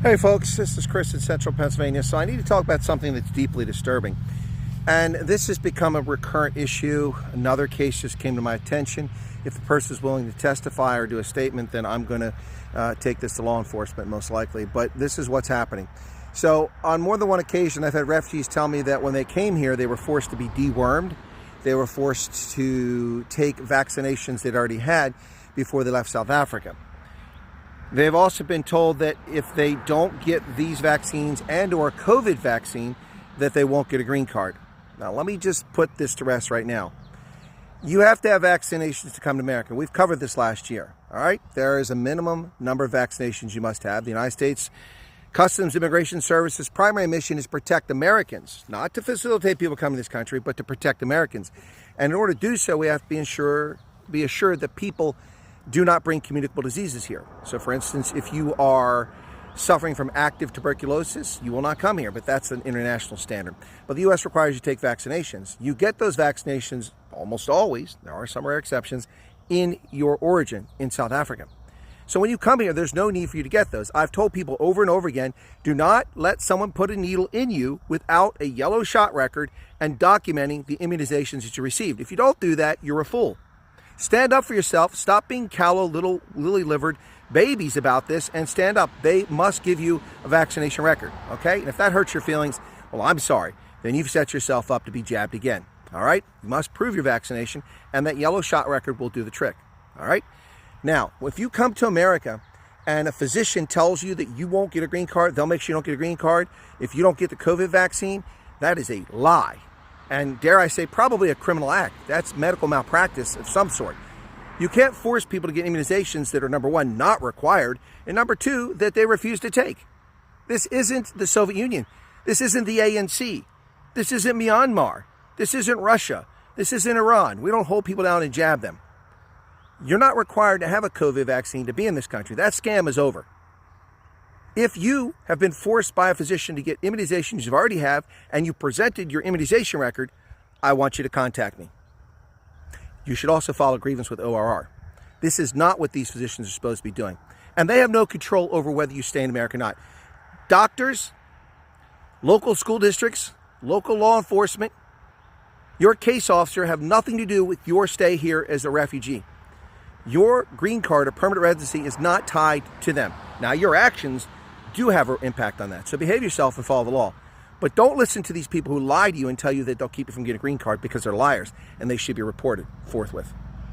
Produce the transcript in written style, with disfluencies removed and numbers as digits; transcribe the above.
Hey folks, this is Chris in Central Pennsylvania. So I need to talk about something that's deeply disturbing. And this has become a recurrent issue. Another case just came to my attention. If the person is willing to testify or do a statement, then I'm going to take this to law enforcement most likely. But this is what's happening. So on more than one occasion, I've had refugees tell me that when they came here, they were forced to be dewormed. They were forced to take vaccinations they'd already had before they left South Africa. They've also been told that if they don't get these vaccines and or COVID vaccine, that they won't get a green card. Now, let me just put this to rest right now. You have to have vaccinations to come to America. We've covered this last year, all right? There is a minimum number of vaccinations you must have. The United States Customs Immigration Service's primary mission is protect Americans, not to facilitate people coming to this country, but to protect Americans. And in order to do so, we have to be assured that people do not bring communicable diseases here. So for instance, if you are suffering from active tuberculosis, you will not come here, but that's an international standard. But the U.S. requires you to take vaccinations. You get those vaccinations almost always, there are some rare exceptions, in your origin in South Africa. So when you come here, there's no need for you to get those. I've told people over and over again, do not let someone put a needle in you without a yellow shot record and documenting the immunizations that you received. If you don't do that, you're a fool. Stand up for yourself. Stop being callow, little lily-livered babies about this and stand up. They must give you a vaccination record, okay? And if that hurts your feelings, well, I'm sorry. Then you've set yourself up to be jabbed again, all right? You must prove your vaccination, and that yellow shot record will do the trick, all right? Now, if you come to America and a physician tells you that you won't get a green card, they'll make sure you don't get a green card. If you don't get the COVID vaccine, that is a lie. And dare I say, probably a criminal act. That's medical malpractice of some sort. You can't force people to get immunizations that are, number one, not required, and number two, that they refuse to take. This isn't the Soviet Union. This isn't the ANC. This isn't Myanmar. This isn't Russia. This isn't Iran. We don't hold people down and jab them. You're not required to have a COVID vaccine to be in this country. That scam is over. If you have been forced by a physician to get immunizations you already have and you presented your immunization record, I want you to contact me. You should also file a grievance with ORR. This is not what these physicians are supposed to be doing. And they have no control over whether you stay in America or not. Doctors, local school districts, local law enforcement, your case officer have nothing to do with your stay here as a refugee. Your green card or permanent residency is not tied to them. Now, your actions do have an impact on that. So behave yourself and follow the law. But don't listen to these people who lie to you and tell you that they'll keep you from getting a green card, because they're liars and they should be reported forthwith.